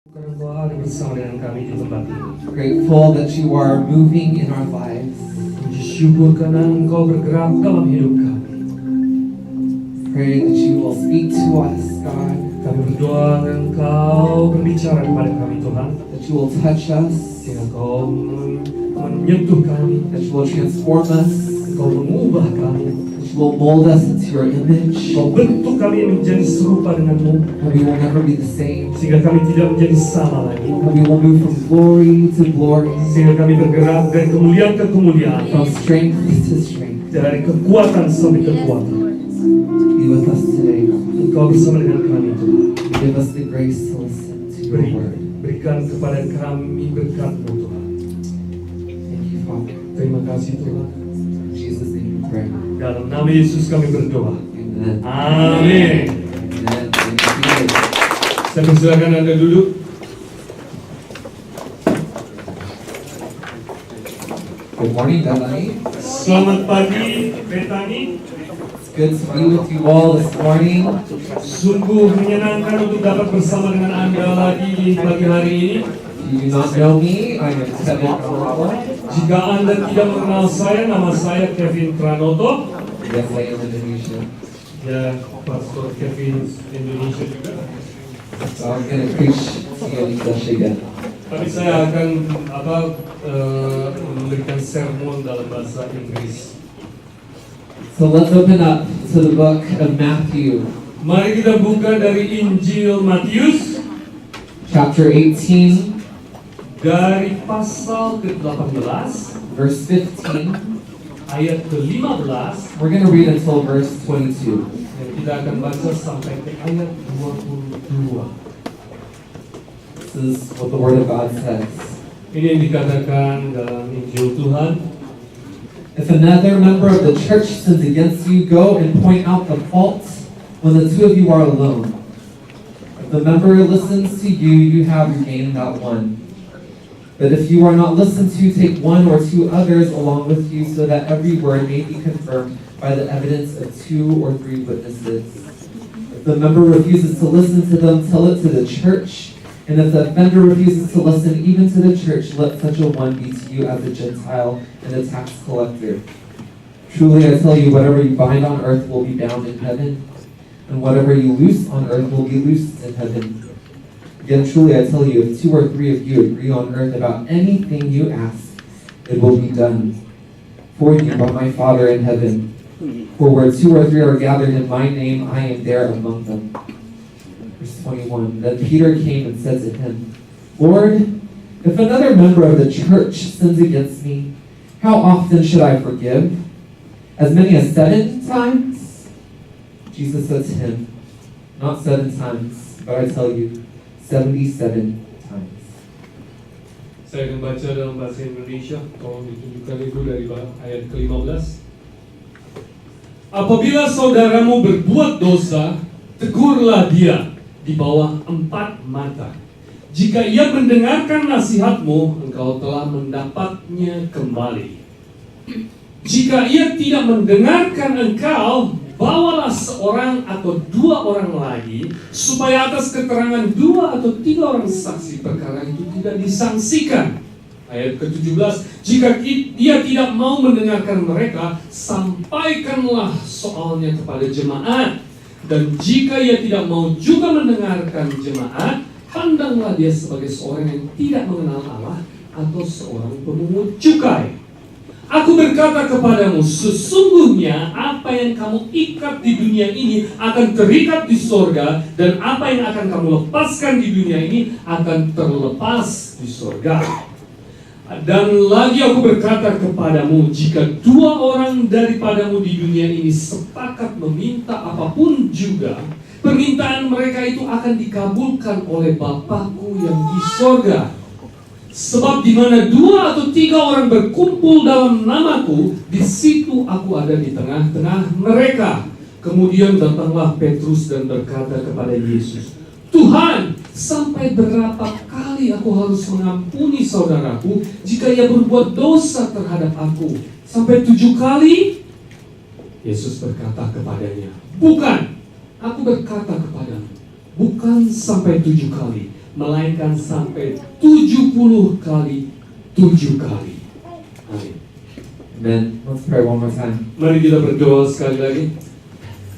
Engkau ada bersama dengan kami di tempat ini. Grateful that you are moving in our lives. Puji syukur karena Engkau bergerak dalam hidup kami. Pray that you will speak to us, God. Kami berdoa agar Engkau berbicara kepada kami, Tuhan. That you will touch us. Sehingga Engkau menyentuh kami. That you will transform us. Engkau mengubah kami. That you will mold us into your image. Engkau bentuk kami menjadi serupa denganmu. And we will never be the same. Sehingga kami tidak menjadi sama lagi. And we will move from glory to glory. Sehingga kami bergerak dari kemuliaan ke kemuliaan. From strength to strength. Dari kekuatan sampai kekuatan. Be with us today, God. Engkau bersama dengan kami, Tuhan. Give us the grace to listen to your word. Berikan kepada kami berkat-Mu, Tuhan. Thank you, Father. Terima kasih, Tuhan. In Jesus' name we pray. Dalam nama Yesus kami berdoa. Amen. Amin. Amen. Thank you. Saya persilakan Anda duduk. Good morning, Bethany. Selamat pagi, Bethany. It's good to be with you all this morning. Sungguh menyenangkan untuk dapat bersama dengan Anda lagi di pagi hari ini. If you do not know me, I am Kevin Pranoto. Jika Anda tidak mengenal saya, nama saya Kevin Pranoto. Yes, I am Indonesian. Ya, Pastor Kevin Indonesia juga. So I'm going to preach to you in English again. Tapi saya akan memberikan sermon dalam bahasa Inggris. So let's open up to the book of Matthew, Mari kita buka dari Injil Matius chapter 18, dari pasal ke-18 verse 15. ayat ke-15 We're going to read until verse 22. dan kita akan baca sampai ke ayat 22. This is what the Word of God says. Ini yang dikatakan dalam Injil Tuhan. If another member of the church sins against you, go and point out the fault when the two of you are alone. If the member listens to you, you have gained that one. But if you are not listened to, take one or two others along with you, so that every word may be confirmed by the evidence of 2 or 3 witnesses. If the member refuses to listen to them, tell it to the church. And if the offender refuses to listen even to the church, let such a one be to you as a Gentile and a tax collector. Truly I tell you, whatever you bind on earth will be bound in heaven, and whatever you loose on earth will be loosed in heaven. Again, truly I tell you, if 2 or 3 of you agree on earth about anything you ask, it will be done for you by my Father in heaven. For where 2 or 3 are gathered in my name, I am there among them. Verse 21, Then Peter came and said to him, Lord, if another member of the church sins against me, how often should I forgive? As many as 7 times? Jesus said to him, Not 7 times, but I tell you, 77 times. Saya akan baca dalam bahasa Indonesia. Tolong ditunjukkan itu dari ayat ke-15. Apabila saudaramu berbuat dosa, tegurlah dia di bawah 4 mata. Jika ia mendengarkan nasihatmu, engkau telah mendapatnya kembali. Jika ia tidak mendengarkan engkau, bawalah seorang atau 2 orang lagi, supaya atas keterangan 2 atau 3 orang saksi perkara itu tidak disangsikan. Ayat ke-17, jika dia tidak mau mendengarkan mereka, sampaikanlah soalnya kepada jemaat. Dan jika ia tidak mau juga mendengarkan jemaat, pandanglah dia sebagai seorang yang tidak mengenal Allah atau seorang pemungut cukai. Aku berkata kepadamu, sesungguhnya apa yang kamu ikat di dunia ini akan terikat di sorga, dan apa yang akan kamu lepaskan di dunia ini akan terlepas di sorga. Dan lagi aku berkata kepadamu, jika 2 orang daripadamu di dunia ini sepakat meminta apapun juga, permintaan mereka itu akan dikabulkan oleh Bapakku yang di sorga. Sebab di mana 2 atau 3 orang berkumpul dalam namaku, di situ aku ada di tengah-tengah mereka. Kemudian datanglah Petrus dan berkata kepada Yesus, Tuhan, sampai berapa kali aku harus mengampuni saudaraku jika ia berbuat dosa terhadap aku? Sampai 7 kali? Yesus berkata kepadanya, bukan, aku berkata kepadamu, bukan sampai 7 kali, melainkan sampai 70 kali 7 kali. Amin. Amen. Let's pray one more time. Mari kita berdoa sekali lagi.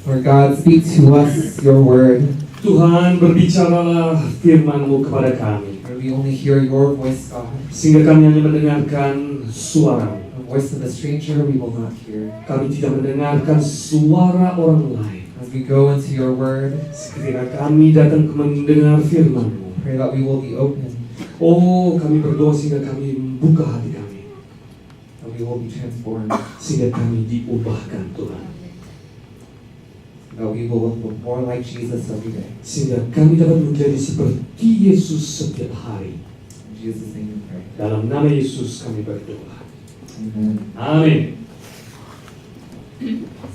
Lord God, speak to us your word. Tuhan, berbicaralah firman-Mu kepada kami, Lord, we only hear your voice, God. sehingga kami hanya mendengarkan suara-Mu. The voice of a stranger we will not hear. Kami tidak mendengarkan suara orang lain. As we go into your word, Ketika kami datang ke mendengar firman-Mu, pray that we will be open, oh, kami berdoa sehingga kami membuka hati kami, that we will be transformed, sehingga kami diubahkan, Tuhan. that we will look more like Jesus every day. Sehingga kami dapat menjadi seperti Yesus setiap hari. In Jesus' name we pray. Dalam nama Yesus kami berdoa. Amen. Amin.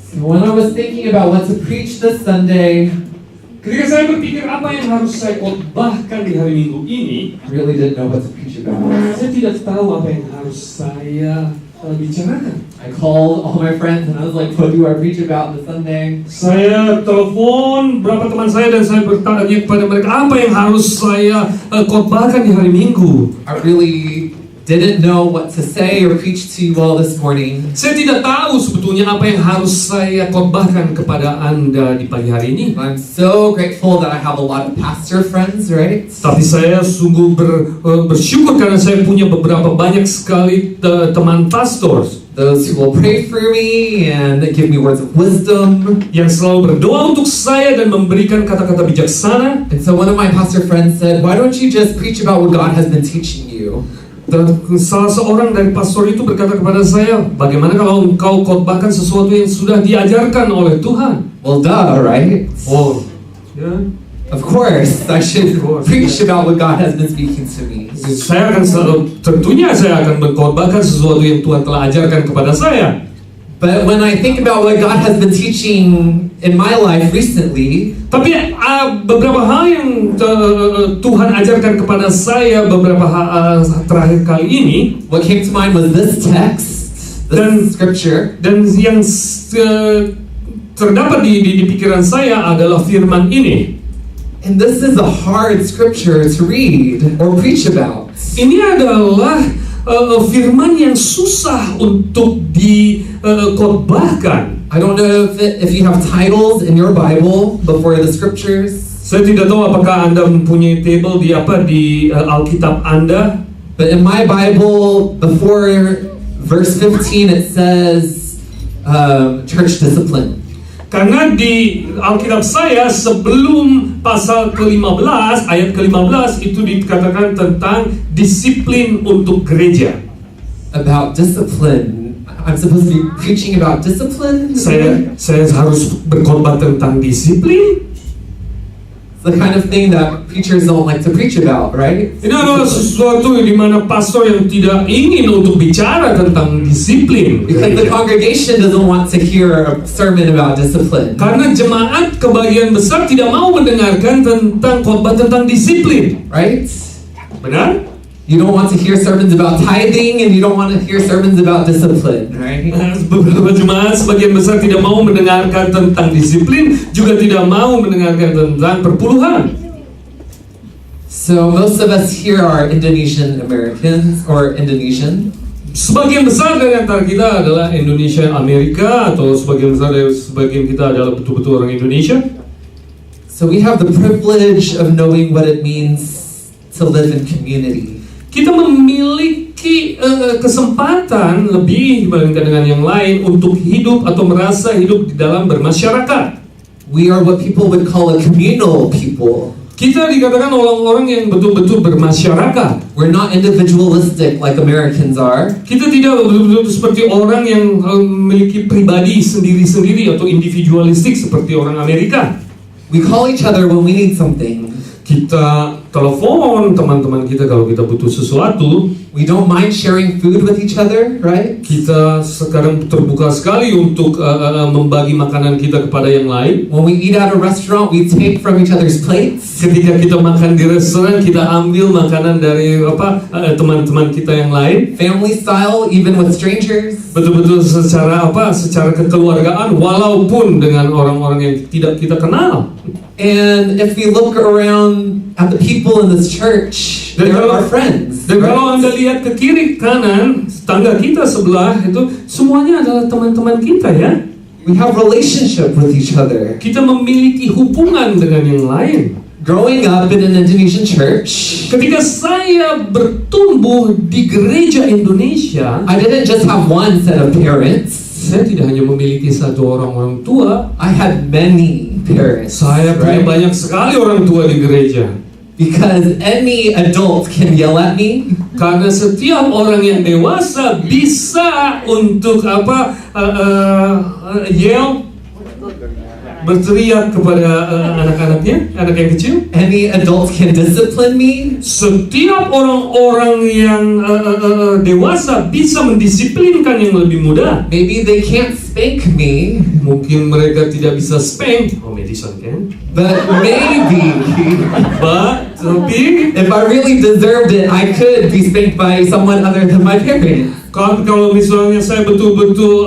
So when I was thinking about what to preach this Sunday, Ketika saya berpikir apa yang harus saya khotbahkan di hari Minggu ini, I really didn't know what to preach about. saya tidak tahu apa yang harus saya bicarakan. I called all my friends and I was like, what do I preach about this Sunday? Saya telepon beberapa teman saya dan saya bertanya kepada mereka apa yang harus saya khotbahkan di hari Minggu. I really didn't know what to say or preach to you all this morning. Saya tidak tahu sebetulnya apa yang harus saya khotbahkan kepada Anda di pagi hari ini. I'm so grateful that I have a lot of pastor friends, right? Tapi saya sungguh bersyukur karena saya punya beberapa banyak sekali teman pastor Those who will pray for me and give me words of wisdom. yang selalu berdoa untuk saya dan memberikan kata-kata bijaksana. And so one of my pastor friends said, why don't you just preach about what God has been teaching you? Dan salah seorang dari pastor itu berkata kepada saya, bagaimana kalau engkau khotbahkan sesuatu yang sudah diajarkan oleh Tuhan? Well, duh, right? Oh, ya. Of course, I should preach about what God has been speaking to me. Saya akan tentunya saya akan mengkhotbahkan sesuatu yang Tuhan telah ajarkan kepada saya. But when I think about what God has been teaching in my life recently, Tapi beberapa hal yang Tuhan ajarkan kepada saya beberapa terakhir kali ini, what came to mind was this text, this scripture. dan yang terdapat di pikiran saya adalah firman ini. And this is a hard scripture to read or preach about. Ini adalah firman yang susah untuk dikhotbahkan. I don't know if you have titles in your Bible before the scriptures, Saya tidak tahu apakah Anda mempunyai table di Alkitab Anda. but in my Bible, before verse 15, it says church discipline. Karena di Alkitab saya sebelum pasal ke-15, ayat ke-15 itu dikatakan tentang disiplin untuk gereja. About discipline. I'm supposed to be preaching about discipline? Saya harus berkhotbah tentang disiplin. It's the kind of thing that preachers don't like to preach about, right? Ini adalah sesuatu di mana pastor yang tidak ingin untuk bicara tentang disiplin. Because the congregation doesn't want to hear a sermon about discipline. Karena jemaat kebagian besar tidak mau mendengarkan tentang khotbah tentang disiplin. Right? Benar? You don't want to hear sermons about tithing and you don't want to hear sermons about discipline, right? Beberapa jemaat sebagian besar tidak mau mendengarkan tentang disiplin, juga tidak mau mendengarkan tentang perpuluhan. So most of us here are Indonesian Americans or Indonesian. Sebagian besar dari antara kita adalah Indonesia Amerika, atau sebagian kita adalah betul-betul orang Indonesia. So we have the privilege of knowing what it means to live in community. Kita memiliki kesempatan lebih dibandingkan dengan yang lain untuk hidup atau merasa hidup di dalam bermasyarakat. We are what people would call a communal people. Kita dikatakan orang-orang yang betul-betul bermasyarakat. We're not individualistic like Americans are. Kita tidak betul-betul seperti orang yang memiliki pribadi sendiri-sendiri atau individualistik seperti orang Amerika. We call each other when we need something. Kita telepon teman-teman kita kalau kita butuh sesuatu. We don't mind sharing food with each other, right? Kita sekarang terbuka sekali untuk membagi makanan kita kepada yang lain. When we eat at a restaurant, we take from each other's plates. Ketika kita makan di restoran, kita ambil makanan dari teman-teman kita yang lain. Family style, even with strangers. Betul-betul secara kekeluargaan, walaupun dengan orang-orang yang tidak kita kenal. And if we look around at the people in this church, Dan they're kalau- our friends. Dan kalau right? Anda lihat ke kiri kanan, tangga kita sebelah itu semuanya adalah teman-teman kita ya. We have relationship with each other. Kita memiliki hubungan dengan yang lain. Growing up in an Indonesian church, Ketika saya bertumbuh di gereja Indonesia, I didn't just have one set of parents. saya tidak hanya memiliki satu orang tua, I had many parents. saya punya right? banyak sekali orang tua di gereja. Because any adult can yell at me. Karena setiap orang yang dewasa bisa untuk yell, berteriak kepada anak-anaknya, anak yang kecil. Any adult can discipline me. Setiap orang-orang yang dewasa bisa mendisiplinkan yang lebih muda. Maybe they can't spank me, Mungkin mereka tidak bisa spank, Madison kan? but maybe Tapi if I really deserved it, I could be spanked by someone other than my parents. kalau misalnya saya betul-betul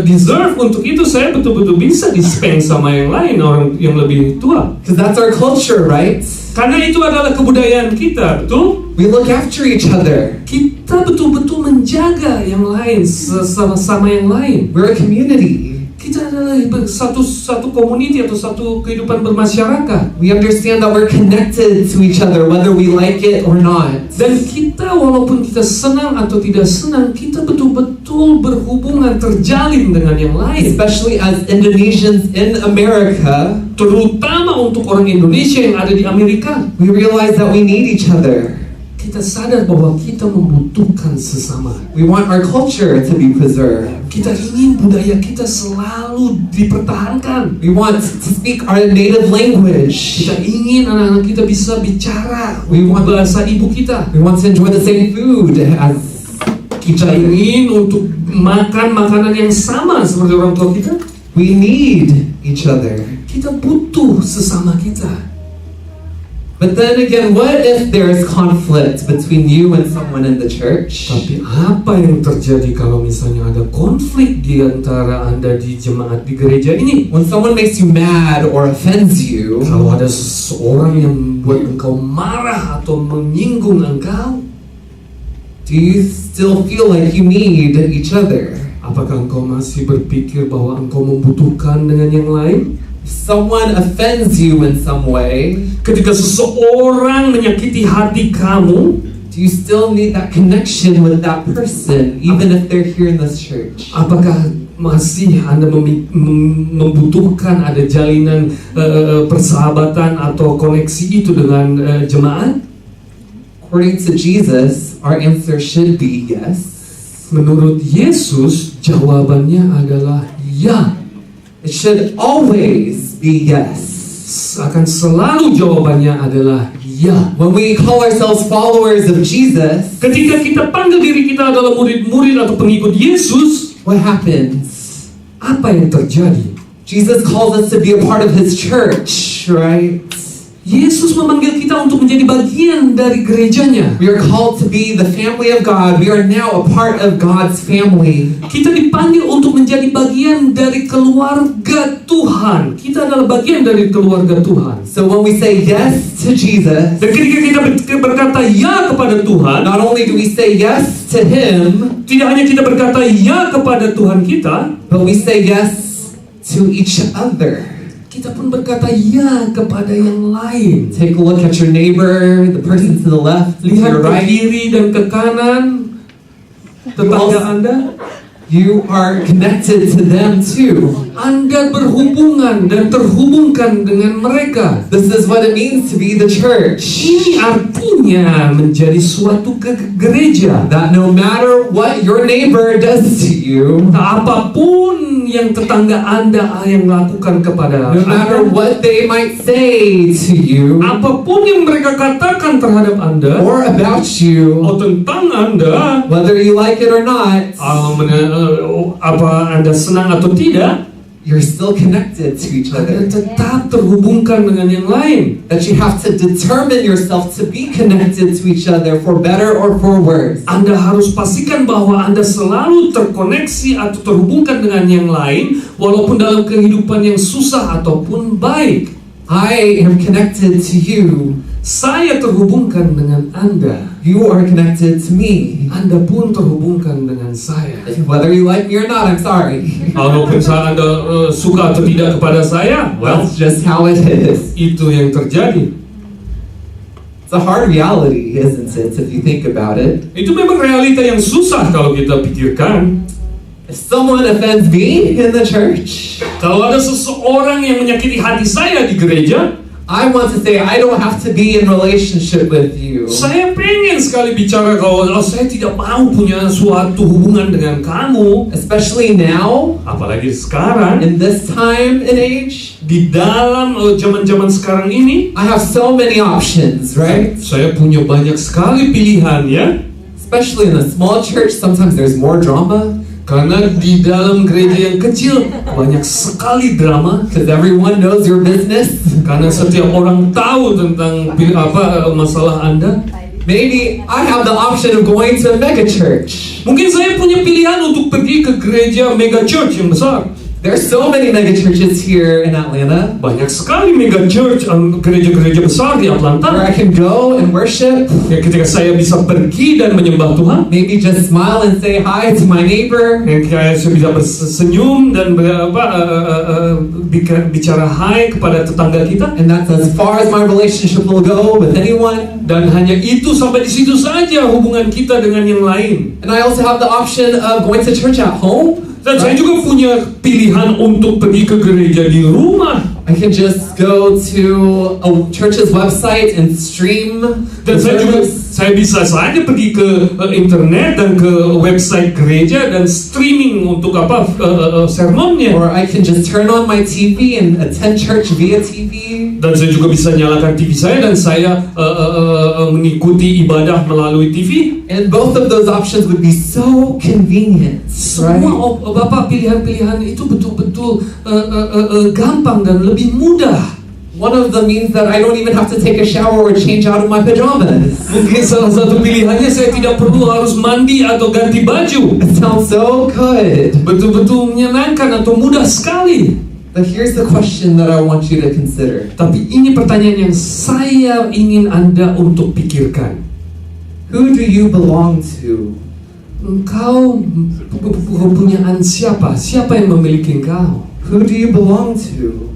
deserve untuk itu, saya betul-betul bisa dispank sama yang lain, orang yang lebih tua. Because that's our culture, right? Karena itu adalah kebudayaan kita, betul? We look after each other. Kita betul-betul menjaga yang lain sama yang lain. We're a community. Kita adalah satu community atau satu kehidupan bermasyarakat. We understand that we're connected to each other, whether we like it or not. Dan kita walaupun kita senang atau tidak senang, kita betul-betul berhubungan terjalin dengan yang lain. Especially as Indonesians in America, Terutama untuk orang Indonesia yang ada di Amerika. we realize that we need each other. Kita sadar bahwa kita membutuhkan sesama. We want our culture to be preserved. Kita ingin budaya kita selalu dipertahankan. We want to speak our native language. Kita ingin anak-anak kita bisa bicara We want- bahasa ibu kita. We want to enjoy the same food as each Kita other. ingin untuk makan makanan yang sama seperti orang tua kita. We need each other. Kita butuh sesama kita. But then again, what if there's conflict between you and someone in the church? Tapi apa yang terjadi kalau misalnya ada konflik di antara Anda di jemaat di gereja ini? When someone makes you mad or offends you, Kalau ada seseorang yang membuat engkau marah atau menyinggung engkau, do you still feel like you need each other? apakah engkau masih berpikir bahwa engkau membutuhkan dengan yang lain? If someone offends you in some way, Ketika seseorang menyakiti hati kamu, do you still need that connection with that person, even if they're here in this church? apakah masih Anda membutuhkan ada jalinan persahabatan atau koneksi itu dengan jemaat? According to Jesus, our answer should be yes. Menurut Yesus, jawabannya adalah ya. It should always be yes. Akan selalu jawabannya adalah ya. When we call ourselves followers of Jesus, Ketika kita panggil diri kita adalah murid-murid atau pengikut Yesus, what happens? apa yang terjadi? Jesus calls us to be a part of His church, right? Yesus memanggil kita untuk menjadi bagian dari gerejanya. We are called to be the family of God. We are now a part of God's family. Kita dipanggil untuk menjadi bagian dari keluarga Tuhan. Kita adalah bagian dari keluarga Tuhan. So when we say yes to Jesus, Dan ketika kita berkata ya kepada Tuhan, not only do we say yes to Him, tidak hanya kita berkata ya kepada Tuhan kita, but we say yes to each other. kita pun berkata ya kepada yang lain. Take a look at your neighbor, the person to the left, to Lihat your ke right. kiri dan ke kanan tetangga Anda. You are connected to them too. Anda berhubungan dan terhubungkan dengan mereka. This is what it means to be the church. Ini artinya menjadi suatu gereja. That no matter what your neighbor does to you, Apapun yang tetangga Anda yang lakukan kepada no matter Anda, what they might say to you apapun yang mereka katakan terhadap Anda or about you, atau tentang Anda, whether you like it or not, apa Anda senang atau tidak, you're still connected to each Anda other. tetap terhubungkan dengan yang lain. That you have to determine yourself to be connected to each other for better or for worse. Anda harus pastikan bahwa Anda selalu terkoneksi atau terhubungkan dengan yang lain, walaupun dalam kehidupan yang susah ataupun baik. I am connected to you. Saya terhubungkan dengan Anda. You are connected to me. Anda pun terhubungkan dengan saya. Whether you like me or not, I'm sorry. Walaupun Anda suka atau tidak kepada saya, well, That's just how it is. itu yang terjadi. It's a hard reality, isn't it, if you think about it? Itu memang realita yang susah kalau kita pikirkan. If someone offends me in the church, Kalau ada seseorang yang menyakiti hati saya di gereja, I want to say I don't have to be in relationship with you. saya pengen sekali bicara kalau saya tidak mau punya suatu hubungan dengan kamu. Especially now, Apalagi sekarang, in this time and age, di dalam zaman-zaman sekarang ini, I have so many options, right? saya punya banyak sekali pilihan ya. Especially in a small church, sometimes there's more drama Karena di dalam gereja yang kecil banyak sekali drama. because everyone knows your business. Karena setiap orang tahu tentang masalah Anda. Maybe I have the option of going to a mega church. Mungkin saya punya pilihan untuk pergi ke gereja mega church yang besar. There's so many mega churches here in Atlanta Banyak sekali mega church, gereja-gereja besar di where Atlanta. I can go and worship, Ya, ketika saya bisa pergi dan menyembah Tuhan, maybe just smile and say hi to my neighbor. saya bisa bersenyum dan bicara hai kepada tetangga kita. And that's as far as my relationship will go with anyone. Dan hanya itu, sampai di situ saja hubungan kita dengan yang lain. And I also have the option of going to church at home. Dan saya juga punya pilihan untuk pergi ke gereja di rumah. I can just go to a church's website and stream Dan the service. saya bisa saja pergi ke internet dan ke website gereja dan streaming untuk sermonnya. Or I can just turn on my TV and attend church via TV. Dan saya juga bisa nyalakan TV saya dan saya mengikuti ibadah melalui TV. And both of those options would be so convenient, right? Semua pilihan-pilihan itu betul-betul gampang dan lebih mudah. One of them means that I don't even have to take a shower or change out of my pajamas. Mungkin salah satu pilihannya saya tidak perlu harus mandi atau ganti baju. It sounds so good. Betul-betul menyenangkan atau mudah sekali. But here's the question that I want you to consider. Tapi ini pertanyaan yang saya ingin Anda untuk pikirkan. Who do you belong to? Engkau kepunyaan siapa? Siapa yang memiliki engkau? Who do you belong to?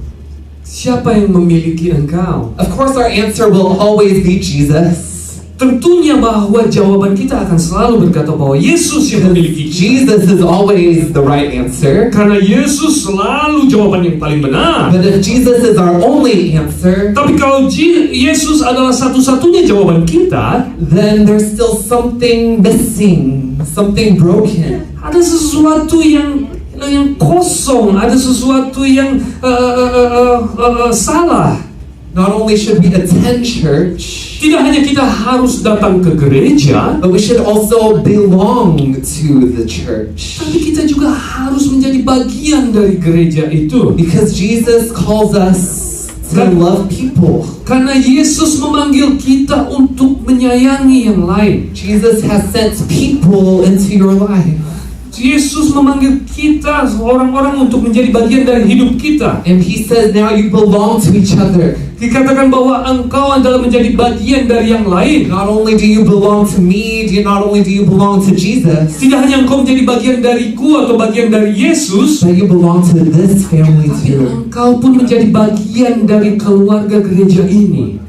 Siapa yang memiliki engkau? Of course, our answer will always be Jesus. Tentunya bahwa jawaban kita akan selalu berkata bahwa Yesus yang memiliki kita. Jesus is always the right answer. Karena Yesus selalu jawaban yang paling benar. But if Jesus is our only answer, Tapi kalau Yesus adalah satu-satunya jawaban kita, then there's still something missing, something broken. ada sesuatu yang kosong, ada sesuatu yang salah. Not only should we attend church, Tidak hanya kita harus datang ke gereja, but we should also belong to the church. tapi kita juga harus menjadi bagian dari gereja itu. Because Jesus calls us to love people. Karena Yesus memanggil kita untuk menyayangi yang lain. Jesus has sent people into your life. Yesus memanggil kita orang-orang untuk menjadi bagian dari hidup kita. And he says now you belong to each other. Dikatakan bahwa engkau adalah menjadi bagian dari yang lain. Not only do you belong to me, not only do you belong to Jesus, Tidak hanya engkau menjadi bagian dariku atau bagian dari Yesus, but you belong to this family tapi too. engkau pun menjadi bagian dari keluarga gereja ini.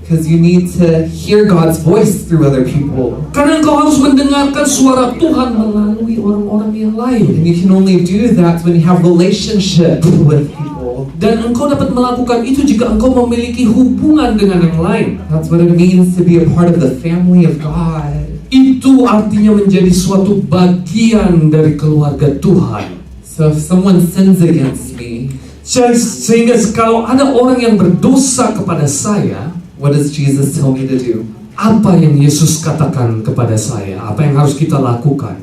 Because you need to hear God's voice through other people. Karena engkau harus mendengarkan suara Tuhan melalui orang-orang yang lain. And you can only do that when you have relationship with people. Dan engkau dapat melakukan itu jika engkau memiliki hubungan dengan yang lain. That's what it means to be a part of the family of God. Itu artinya menjadi suatu bagian dari keluarga Tuhan. So if someone sins against me, Sehingga kalau ada orang yang berdosa kepada saya, what does Jesus tell me to do? apa yang Yesus katakan kepada saya? Apa yang harus kita lakukan?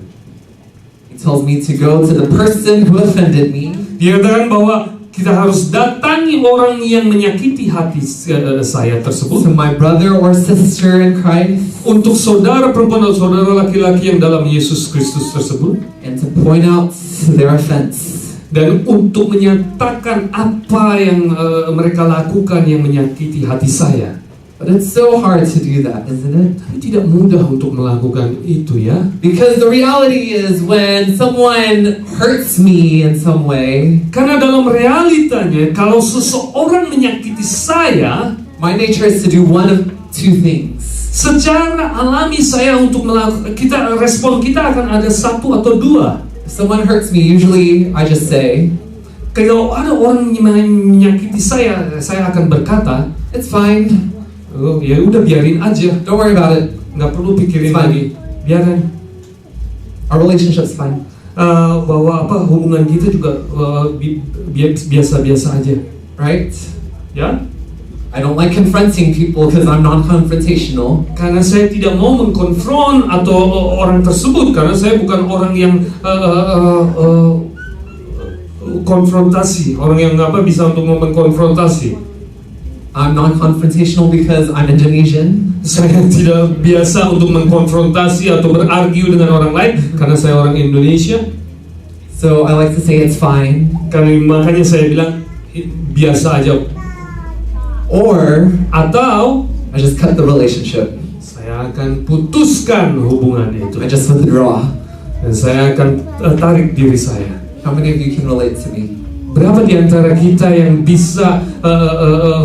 He tells me to go to the person who offended me. Dia katakan bahwa kita harus datangi orang yang menyakiti hati saya To tersebut. my brother or sister in Christ, Untuk saudara perempuan atau saudara laki-laki yang dalam Yesus Kristus tersebut. and to point out their offense. dan untuk menyatakan apa yang mereka lakukan yang menyakiti hati saya. But it's so hard to do that, isn't it? Tapi tidak mudah untuk melakukan itu ya. Because the reality is when someone hurts me in some way, Karena dalam realitanya kalau seseorang menyakiti saya, my nature is to do one of two things. secara alami saya untuk melakukan, respon kita akan ada satu atau dua. If someone hurts me, usually I just say, Kalau ada orang yang menyakiti saya akan berkata, it's fine, oh ya udah biarin aja, don't worry about it, nggak perlu pikirin It's fine. lagi, biarin. our relationship's fine. Bahwa hubungan kita juga biasa-biasa aja, Right? ya? I don't like confronting people because I'm non-confrontational. Karena saya tidak mau mengkonfront atau orang tersebut, karena saya bukan orang yang konfrontasi, orang yang bisa untuk mengkonfrontasi. I'm non-confrontational because I'm Indonesian. Saya tidak biasa untuk mengkonfrontasi atau berargu dengan orang lain karena saya orang Indonesia. So I like to say it's fine. Makanya saya bilang biasa aja. Or Atau I just cut the relationship. saya akan putuskan hubungan itu. I just withdraw. Dan saya akan tarik diri saya. How many of you can relate to me? Berapa di antara kita yang bisa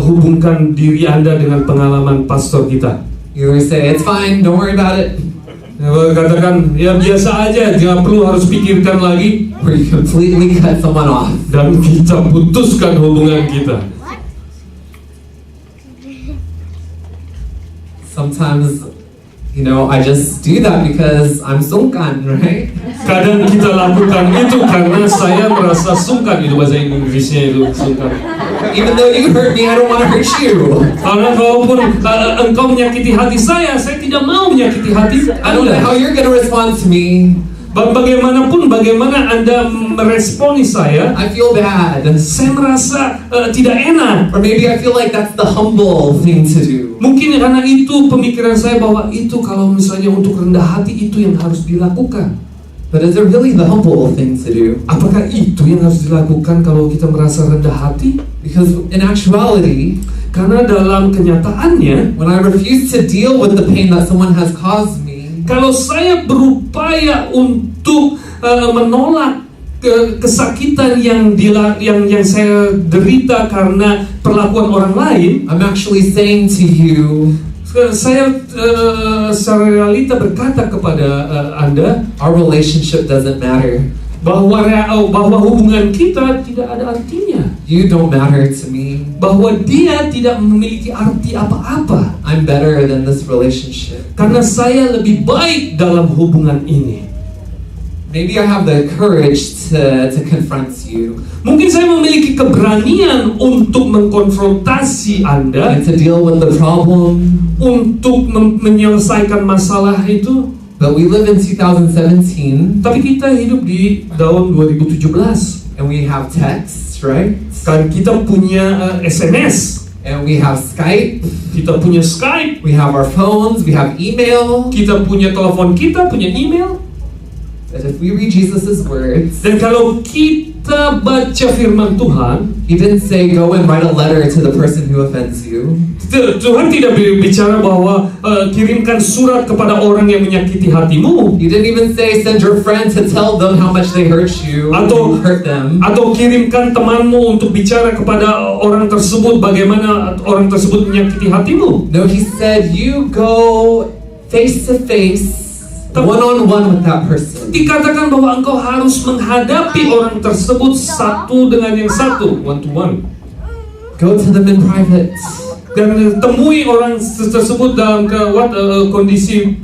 hubungkan diri Anda dengan pengalaman pastor kita? You always say, it's fine, don't worry about it. Katakan, ya biasa aja, jangan perlu harus pikirkan lagi. Or you completely cut someone off. Dan kita putuskan hubungan kita. Sometimes, I just do that because I'm sungkan, right? Kadang kita lakukan itu karena saya merasa sungkan. Itu bahasa Inggrisnya itu, sungkan. Even though you hurt me, I don't want to hurt you. Karena kalaupun engkau menyakiti hati saya tidak mau menyakiti hati I don't know Anda. how you're going to respond to me. Bagaimana Anda meresponi saya, I feel bad. saya merasa tidak enak. Or maybe I feel like that's the humble thing to do. Mungkin karena itu pemikiran saya bahwa itu kalau misalnya untuk rendah hati itu yang harus dilakukan. But is it really the humble thing to do? Apakah itu yang harus dilakukan kalau kita merasa rendah hati? Because in actuality, Karena dalam kenyataannya, when I refuse to deal with the pain that someone has caused me, kalau saya berupaya untuk menolak kesakitan yang saya derita karena perlakuan orang lain, I'm actually saying to you, saya secara realita berkata kepada Anda our relationship doesn't matter. bahwa hubungan kita tidak ada artinya, You don't matter to me. bahwa dia tidak memiliki arti apa-apa, I'm better than this relationship. karena saya lebih baik dalam hubungan ini. Maybe I have the courage to confront you Mungkin saya memiliki keberanian untuk mengkonfrontasi Anda, and to deal with the problem. untuk menyelesaikan masalah itu. But we live in 2017 Tapi kita hidup di tahun 2017. and we have texts, right? Kan kita punya SMS, And we have Skype, kita punya Skype, we have our phones, we have email. kita punya telepon, kita punya email. But if we read Jesus' words, Dan kalau kita baca firman Tuhan, He didn't say go and write a letter to the person who offends you. Tuhan tidak bicara bahwa kirimkan surat kepada orang yang menyakiti hatimu, He didn't even say send your friend to tell them how much they hurt you, Atau- hurt them. atau kirimkan temanmu untuk bicara kepada orang tersebut bagaimana orang tersebut menyakiti hatimu. No, He said you go face to face, one-on-one with that person. Dikatakan bahwa engkau harus menghadapi orang tersebut satu dengan yang satu, one to one. Go to them in private. Dan temui orang tersebut dalam kondisi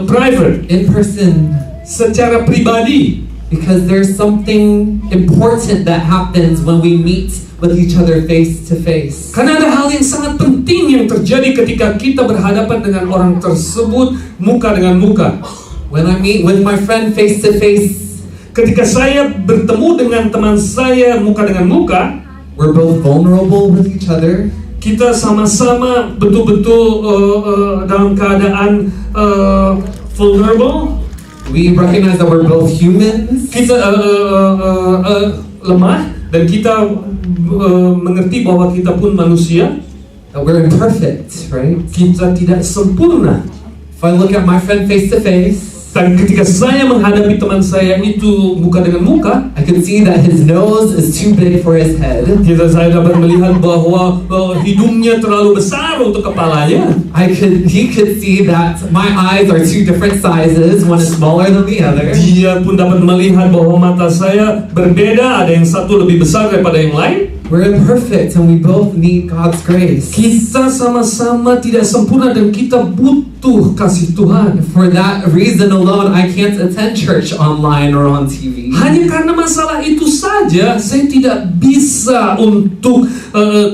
private, In person. secara pribadi. Because there's something important that happens when we meet with each other face to face. Karena ada hal yang sangat penting yang terjadi ketika kita berhadapan dengan orang tersebut muka dengan muka. When I meet with my friend face to face, Ketika saya bertemu dengan teman saya muka dengan muka, we're both vulnerable with each other. kita sama-sama betul-betul dalam keadaan vulnerable. We recognize that we're both humans. Kita lemah dan kita mengerti bahwa kita pun manusia. that we're imperfect, right? Kita tidak sempurna. If I look at my friend face to face, Dan ketika saya menghadapi teman saya itu muka dengan muka, I can see that his nose is too big for his head. saya dapat melihat bahwa hidungnya terlalu besar untuk kepalanya. He could see that my eyes are two different sizes, one is smaller than the other. Dia pun dapat melihat bahwa mata saya berbeda, ada yang satu lebih besar daripada yang lain. We're imperfect and we both need God's grace. Kita sama-sama tidak sempurna dan kita butuh kasih Tuhan. For that reason alone, I can't attend church online or on TV. Hanya karena masalah itu saja, saya tidak bisa untuk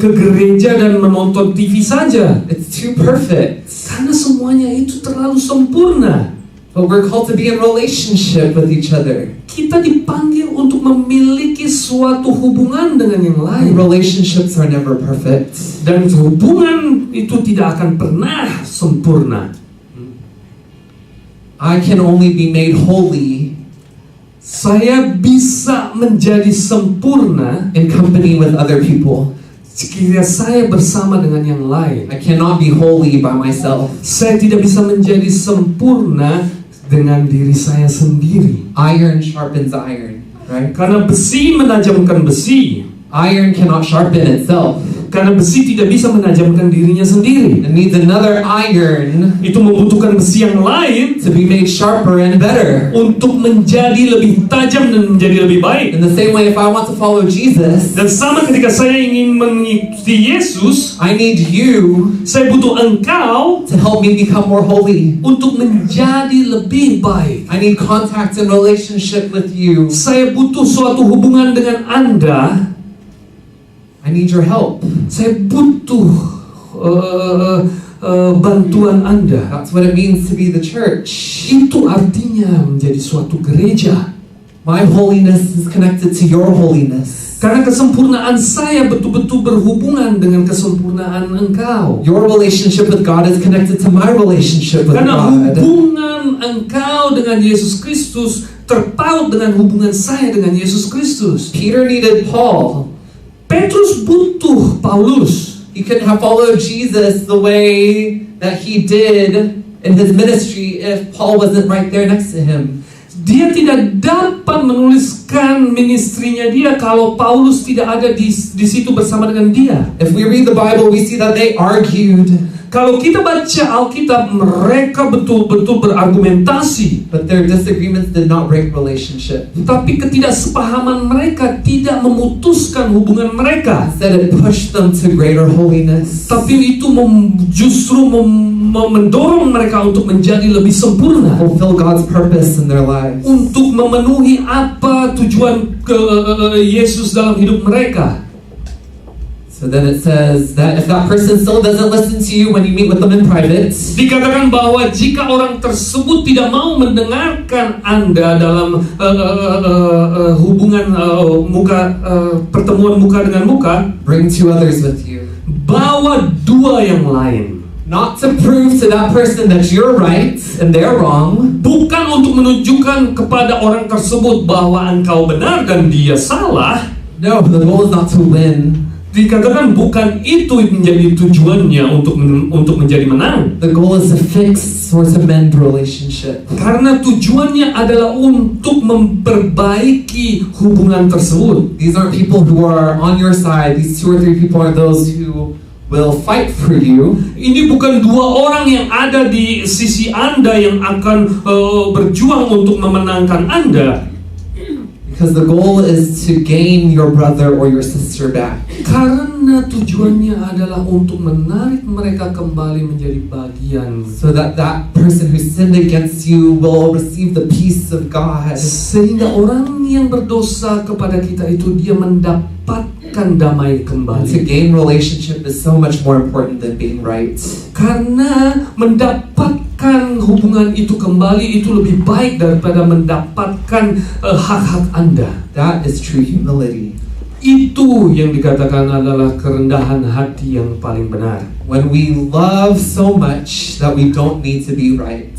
ke gereja dan menonton TV saja. It's too perfect. Karena semuanya itu terlalu sempurna. But we're called to be in relationship with each other. Kita dipanggil untuk memiliki suatu hubungan dengan yang lain. Relationships are never perfect. Dan hubungan itu tidak akan pernah sempurna. I can only be made holy Saya bisa menjadi sempurna in company with other people. jika saya bersama dengan yang lain. I cannot be holy by myself. Saya tidak bisa menjadi sempurna dengan diri saya sendiri. Iron sharpens iron, right? Karena besi menajamkan besi. Iron cannot sharpen itself. Karena besi tidak bisa menajamkan dirinya sendiri. It needs another iron Itu membutuhkan besi yang lain to be made sharper and better. untuk menjadi lebih tajam dan menjadi lebih baik. In the same way, if I want to follow Jesus, Dan sama ketika saya ingin mengikuti Yesus, I need you saya butuh engkau to help me become more holy. untuk menjadi lebih baik. I need contact and relationship with you. Saya butuh suatu hubungan dengan Anda. I need your help. Saya butuh bantuan Anda. That's what it means to be the church. Itu artinya menjadi suatu gereja. My holiness is connected to your holiness. Karena kesempurnaan saya betul-betul berhubungan dengan kesempurnaan engkau. Your relationship with God is connected to my relationship with Karena God. hubungan engkau dengan Yesus Kristus terpaut dengan hubungan saya dengan Yesus Kristus. Peter needed Paul. Petrus butuh Paulus. He couldn't have followed Jesus the way that he did in his ministry if Paul wasn't right there next to him. Dia tidak dapat menuliskan ministrinya dia kalau Paulus tidak ada di situ bersama dengan dia. If we read the Bible, we see that they argued, Kalau kita baca Alkitab, mereka betul-betul berargumentasi. but their disagreements did not break relationship. Tapi ketidaksepahaman mereka tidak memutuskan hubungan mereka. Instead, it pushed them to greater holiness. Tapi itu justru mendorong mereka untuk menjadi lebih sempurna. Fulfill God's purpose in their lives. Untuk memenuhi apa tujuan Yesus dalam hidup mereka. So then it says that if that person still doesn't listen to you when you meet with them in private, Dikatakan bahwa jika orang tersebut tidak mau mendengarkan Anda dalam hubungan pertemuan muka dengan muka, bring two others with you. bawa dua yang lain. Not to prove to that person that you're right and they're wrong, Bukan untuk menunjukkan kepada orang tersebut bahwa engkau benar dan dia salah. no, the goal is not to win. Dikatakan bukan itu menjadi tujuannya untuk menjadi menang. The goal is to fix or to mend relationship. Karena tujuannya adalah untuk memperbaiki hubungan tersebut. These aren't people who are on your side. These two or three people are those who will fight for you. Ini bukan dua orang yang ada di sisi Anda yang akan berjuang untuk memenangkan Anda. Because the goal is to gain your brother or your sister back. Karena tujuannya adalah untuk menarik mereka kembali menjadi bagian. So that that person who sinned against you will receive the peace of God. Sehingga orang yang berdosa kepada kita itu dia mendapatkan damai To kembali. gain relationship is so much more important than being right. Karena mendapatkan hubungan itu kembali itu lebih baik daripada mendapatkan hak-hak Anda. That is true humility. Itu yang dikatakan adalah kerendahan hati yang paling benar. When we love so much that we don't need to be right.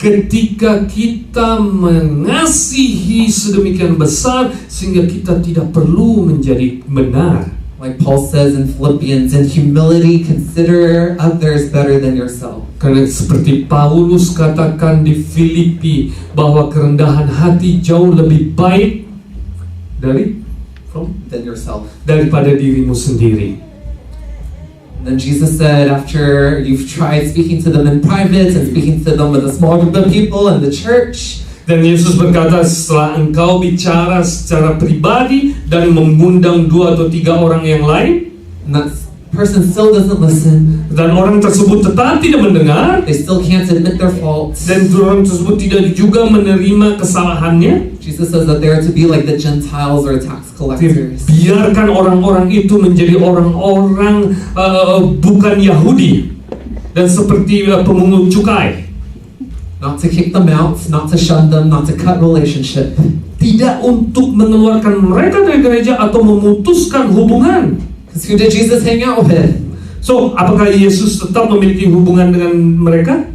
ketika kita mengasihi sedemikian besar sehingga kita tidak perlu menjadi benar. Like Paul says in Philippians, in humility, consider others better than yourself. Karena seperti Paulus katakan di Filipi bahwa kerendahan hati jauh lebih baik Than yourself. daripada dirimu sendiri. And then Jesus said, after you've tried speaking to them in private and speaking to them with a small group of people in the church, Dan Yesus berkata, setelah engkau bicara secara pribadi dan mengundang 2 atau 3 orang yang lain, and that person still doesn't listen, dan orang tersebut tetap tidak mendengar, they still can't admit their faults, dan orang tersebut tidak juga menerima kesalahannya, Jesus says that they are to be like the Gentiles or tax collectors. biarkan orang-orang itu menjadi orang-orang bukan Yahudi dan seperti pemungut cukai. Not to kick them out, not to shun them, not to cut relationship. Tidak untuk mengeluarkan mereka dari gereja atau memutuskan hubungan. Because who did Jesus hang out with? So, apakah Yesus tetap memiliki hubungan dengan mereka?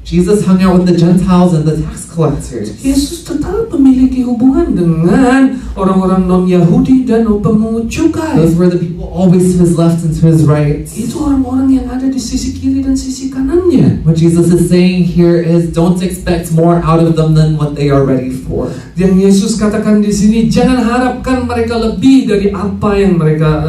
Jesus hung out with the Gentiles and the tax collectors. Yesus tetap memiliki hubungan dengan orang-orang non-Yahudi dan pemungut cukai. Those were the people always to his left and to his right. Itu orang-orang yang ada di sisi kiri dan sisi kanannya. What Jesus is saying here is, don't expect more out of them than what they are ready for. Yang Yesus katakan di sini, jangan harapkan mereka lebih dari apa yang mereka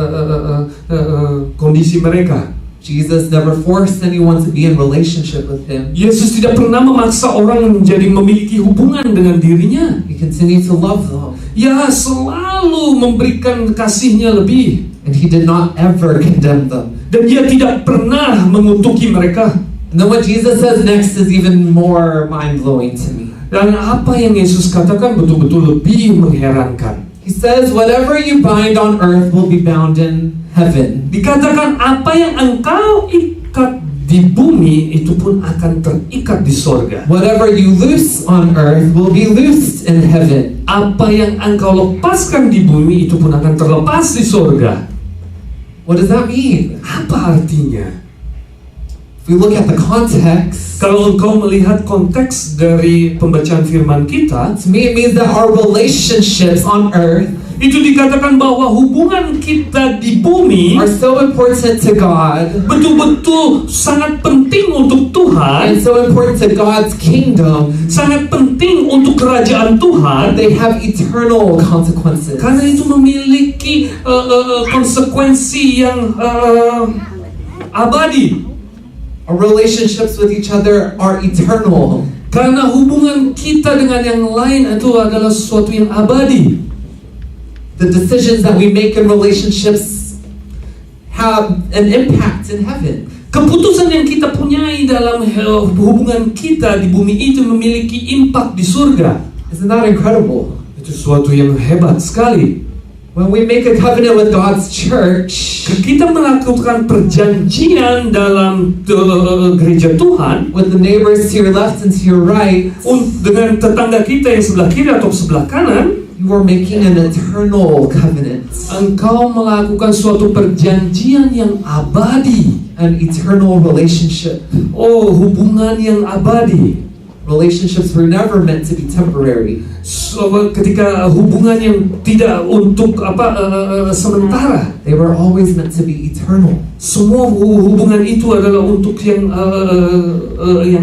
kondisi mereka. Jesus never forced anyone to be in relationship with him. Yesus tidak pernah memaksa orang menjadi memiliki hubungan dengan dirinya. He continued to love them. Ya, selalu memberikan kasihnya lebih. And he did not ever condemn them. Dan dia tidak pernah mengutuki mereka. And then what Jesus says next is even more mind-blowing to me. Dan apa yang Yesus katakan betul-betul lebih mengherankan. He says, whatever you bind on earth will be bound in heaven. Dikatakan apa yang engkau ikat di bumi itu pun akan terikat di sorga. Whatever you loose on earth will be loosed in heaven. Apa yang engkau lepaskan di bumi itu pun akan terlepas di sorga. What does that mean? Apa artinya? If we look at the context, Kalau engkau melihat konteks dari pembacaan firman kita, to me it means that our relationships on earth itu dikatakan bahwa hubungan kita di bumi are so important to God betul-betul sangat penting untuk and Tuhan, so important to God's kingdom sangat penting untuk kerajaan that Tuhan, they have eternal consequences. karena itu memiliki konsekuensi yang abadi. Our relationships with each other are eternal. Karena hubungan kita dengan yang lain itu adalah sesuatu yang abadi. The decisions that we make in relationships have an impact in heaven. Keputusan yang kita punyai dalam hubungan kita di bumi itu memiliki impact di surga. Isn't that incredible? Itu sesuatu yang hebat sekali. When we make a covenant with God's church, Kita melakukan perjanjian dalam gereja Tuhan with the neighbors to your left and to your right, dengan tetangga kita yang sebelah kiri atau sebelah kanan, you are making an eternal covenant, engkau melakukan suatu perjanjian yang abadi. an eternal relationship. Oh, hubungan yang abadi. Relationships were never meant to be temporary. So, ketika hubungan yang tidak untuk sementara, They were always meant to be eternal. semua hubungan itu adalah untuk yang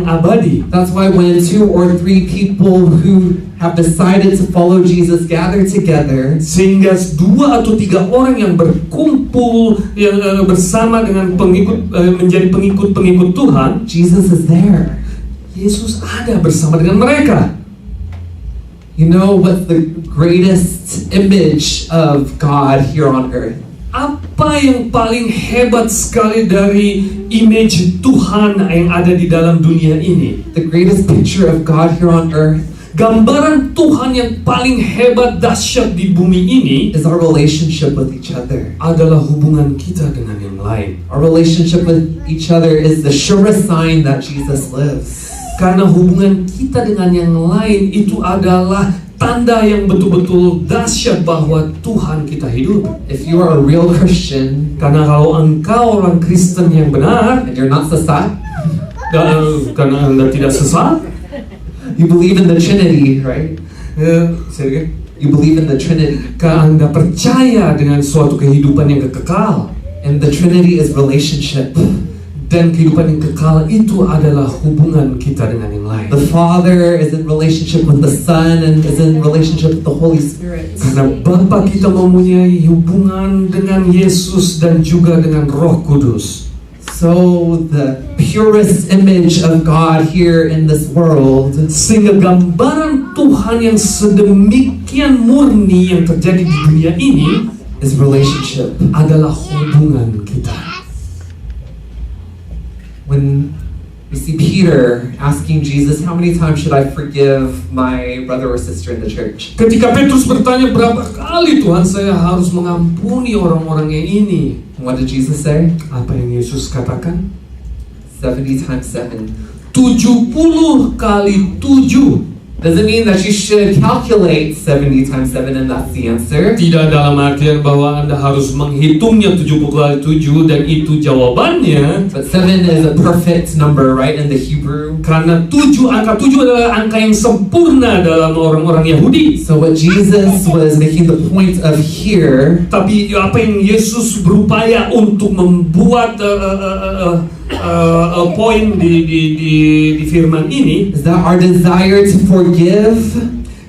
abadi. That's why when 2 or 3 people who have decided to follow Jesus gather together, Sehingga 2 atau 3 orang yang berkumpul yang bersama dengan menjadi pengikut Tuhan, Jesus is there. Yesus ada bersama dengan mereka. You know what's the greatest image of God here on earth? Apa yang paling hebat sekali dari image Tuhan yang ada di dalam dunia ini? The greatest picture of God here on earth Gambaran Tuhan yang paling hebat dahsyat di bumi ini is our relationship with each other. adalah hubungan kita dengan yang lain. Our relationship with each other is the surest sign that Jesus lives. Karena hubungan kita dengan yang lain itu adalah tanda yang betul-betul dahsyat bahwa Tuhan kita hidup. If you are a real Christian Karena kalau engkau orang Kristen yang benar, and you're not sesat, karena Anda tidak sesat, You believe in the Trinity, right? Saya You believe in the Trinity. Anda percaya dengan suatu kehidupan yang kekal. And the Trinity is relationship. Dan kehidupan yang kekal itu adalah hubungan kita dengan yang lain. The Father is in relationship with the Son and is in relationship with the Holy Spirit. Karena Bapa kita mempunyai hubungan dengan Yesus dan juga dengan Roh Kudus. So the purest image of God here in this world Sehingga gambaran Tuhan yang sedemikian murni yang terjadi di dunia ini is relationship. adalah hubungan kita. When we see Peter asking Jesus, how many times should I forgive my brother or sister in the church? Ketika Petrus bertanya, berapa kali Tuhan saya harus mengampuni orang-orang yang ini? What did Jesus say? Apa yang Yesus katakan? 70 times 7. 70 kali 7. Doesn't mean that you should calculate 70 times 7 and that's the answer. Tidak dalam artian bahwa Anda harus menghitungnya 70 kali 7 dan itu jawabannya. But 7 is a perfect number, right, in the Hebrew. Karena angka 7 adalah angka yang sempurna dalam orang-orang Yahudi. So what Jesus was making the point of here Tapi apa yang Yesus berupaya untuk membuat poin di firman ini, is that our desire to forgive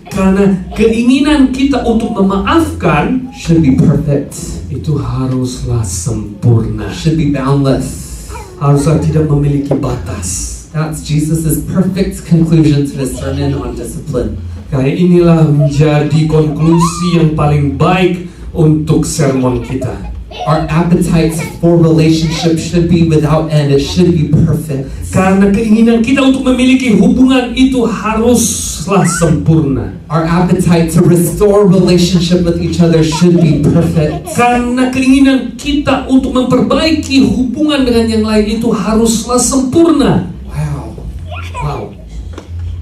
karena keinginan kita untuk memaafkan should be perfect, itu haruslah sempurna, should be boundless. haruslah tidak memiliki batas. That's Jesus' perfect conclusion to his sermon on discipline. Kayak inilah menjadi konklusi yang paling baik untuk sermon kita. Our appetites for relationship should be without end. It should be perfect. Karena keinginan kita untuk memiliki hubungan itu haruslah sempurna. Our appetite to restore relationship with each other should be perfect. Karena keinginan kita untuk memperbaiki hubungan dengan yang lain itu haruslah sempurna. Wow.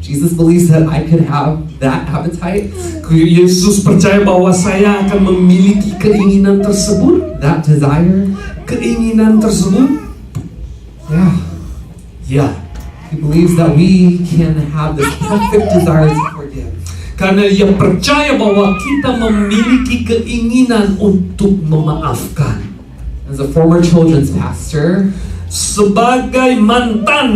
Jesus believes that I could have that appetite, Yesus percaya bahwa saya akan memiliki keinginan tersebut, that desire. keinginan tersebut. Ya. He believes that we can have this perfect desire to forgive. Karena ia percaya bahwa kita memiliki keinginan untuk memaafkan. As a former children's pastor, Sebagai mantan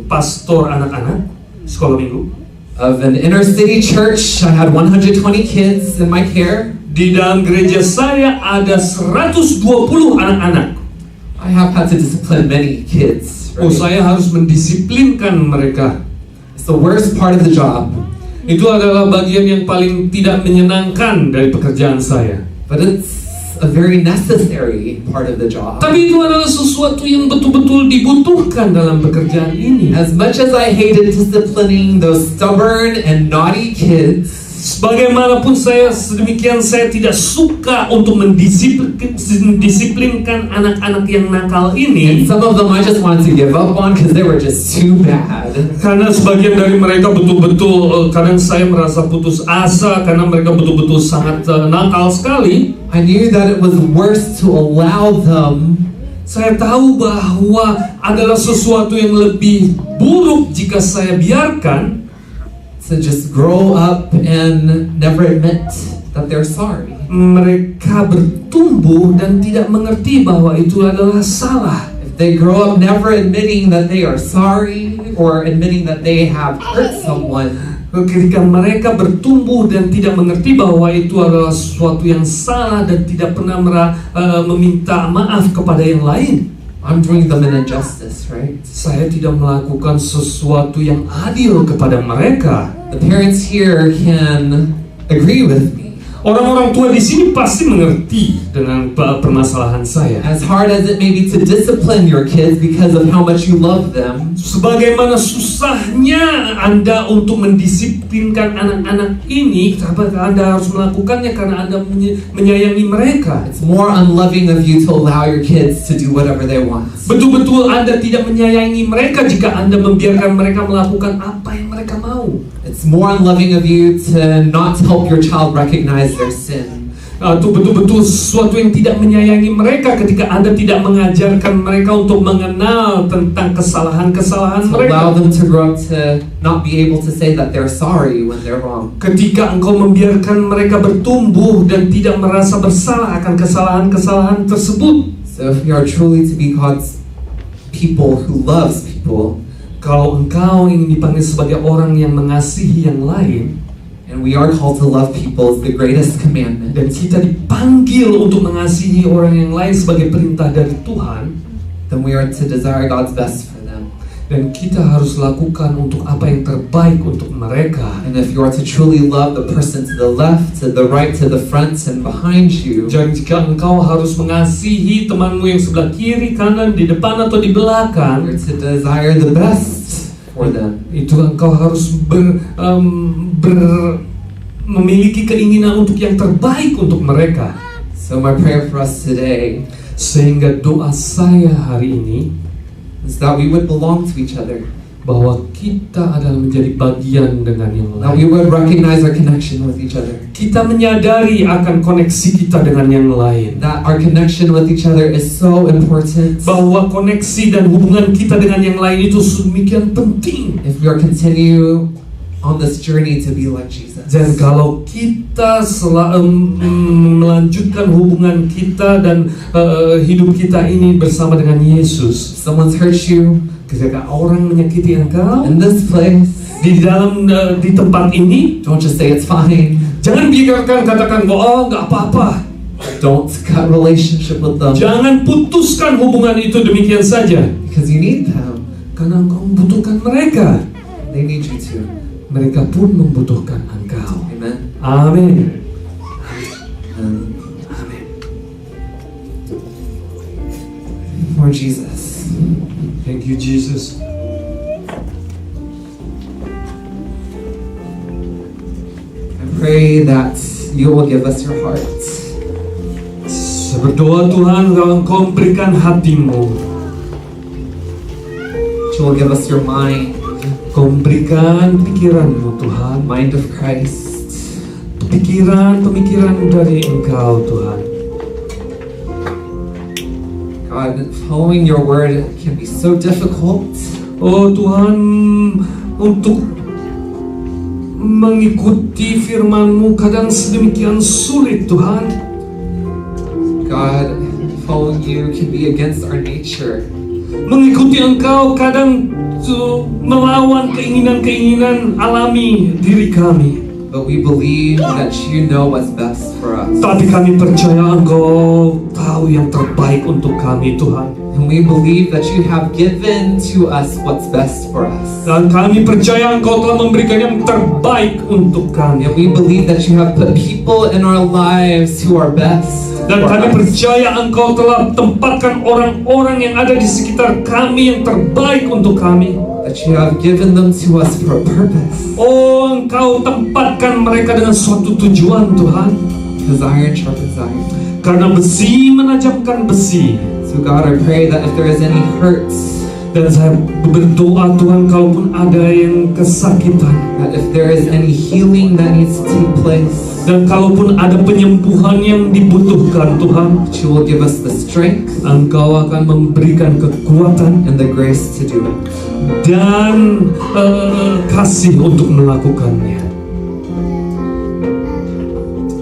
pastor anak-anak sekolah minggu of an inner city church, I had 120 kids in my care. di dalam gereja saya ada 120 anak-anak. I have had to discipline many kids. Oh, saya harus mendisiplinkan mereka. It's the worst part of the job, Itu adalah bagian yang paling tidak menyenangkan dari pekerjaan saya. but it's a very necessary part of the job. Tapi itu adalah sesuatu yang betul-betul dibutuhkan dalam pekerjaan ini. As much as I hated disciplining those stubborn and naughty kids, Sebagaimanapun saya tidak suka untuk mendisiplinkan anak-anak yang nakal and ini. some of them I just wanted to give up on because they were just too bad. Karena sebagian dari mereka betul-betul kadang saya merasa putus asa karena mereka betul-betul sangat nakal sekali. I knew that it was worse to allow them Saya tahu bahwa adalah sesuatu yang lebih buruk jika saya biarkan to just grow up and never admit that they're sorry. mereka bertumbuh dan tidak mengerti bahwa itu adalah salah. If they grow up never admitting that they are sorry or admitting that they have hurt someone, Ketika mereka bertumbuh dan tidak mengerti bahwa itu adalah sesuatu yang salah dan tidak pernah meminta maaf kepada yang lain, I'm doing them an injustice, right? saya tidak melakukan sesuatu yang adil kepada mereka. The parents here can agree with me. Orang-orang tua di sini pasti mengerti dengan permasalahan saya. As hard as it may be to discipline your kids because of how much you love them, Sebagaimana susahnya Anda untuk mendisiplinkan anak-anak ini, sahabat, Anda harus melakukannya karena Anda menyayangi mereka. it's more unloving of you to allow your kids to do whatever they want. Betul-betul Anda tidak menyayangi mereka jika Anda membiarkan mereka melakukan apa yang mereka mau. It's more unloving of you to not help your child recognize their sin. Itu betul-betul sesuatu yang tidak menyayangi mereka ketika Anda tidak mengajarkan mereka untuk mengenal tentang kesalahan-kesalahan To allow mereka. them to grow up to not be able to say that they're sorry when they're wrong. Ketika engkau membiarkan mereka bertumbuh dan tidak merasa bersalah akan kesalahan-kesalahan tersebut. So if we are truly to be God's people who loves people, Kalau engkau ingin dipanggil sebagai orang yang mengasihi yang lain, and we are called to love people is the greatest commandment, dan kita dipanggil untuk mengasihi orang yang lain sebagai perintah dari Tuhan, then we are to desire God's best for them. dan kita harus lakukan untuk apa yang terbaik untuk mereka. And if you are to truly love the person to the left, to the right, to the front, and behind you, Dan jika engkau harus mengasihi temanmu yang sebelah kiri, kanan, di depan atau di belakang, you're to desire the best for them. itu engkau harus memiliki keinginan untuk yang terbaik untuk mereka. So my prayer for us today Sehingga doa saya hari ini is that we would belong to each other, bahwa kita adalah menjadi bagian dengan yang that we lain. would recognize our connection with each other, Kita menyadari akan koneksi kita dengan yang lain. that our connection with each other is so important. Bahwa koneksi dan hubungan kita dengan yang lain itu sedemikian penting. If we are continue on this journey to be like Jesus. Dan kalau kita melanjutkan hubungan kita dan hidup kita ini bersama dengan Yesus, If someone's hurt you ketika orang menyakiti engkau in this place, di tempat ini, don't just say it's fine. jangan biarkan katakan oh nggak apa-apa. Don't cut relationship with them Jangan putuskan hubungan itu demikian saja, because you need them. karena engkau membutuhkan mereka. They need you too. Mereka pun membutuhkan engkau. Amen. Amin. Um, Amin. Lord Jesus, Thank you, Jesus. I pray that you will give us your heart. Saya berdoa Tuhan, Engkau berikan hatimu. You will give us your mind, Kau berikan pikiranmu Tuhan, mind of Christ. pemikiran dari Engkau Tuhan. God, following your word can be so difficult. Oh Tuhan, untuk mengikuti firman-Mu kadang sedemikian sulit Tuhan. God, following you can be against our nature. Mengikuti Engkau kadang melawan keinginan-keinginan alami diri kami. But we believe that you know what's best for us. Tapi kami percaya Engkau tahu yang terbaik untuk kami Tuhan. And we believe that you have given to us what's best for us. Dan kami percaya Engkau telah memberikan yang terbaik untuk kami. And we believe that you have put people in our lives who are best Dan for kami us. percaya Engkau telah tempatkan orang-orang yang ada di sekitar kami yang terbaik untuk kami. That you have given them to us for a purpose. Oh, Engkau tempatkan mereka dengan suatu tujuan Tuhan. Because iron sharpens iron. Karena besi menajamkan besi. So God, I pray that if there is any hurts, Dan saya berdoa Tuhan, kalaupun ada yang kesakitan, that if there is any healing that needs to take place, dan kalaupun ada penyembuhan yang dibutuhkan Tuhan, that you will give us the strength Engkau akan memberikan kekuatan and the grace to do it. dan kasih untuk melakukannya.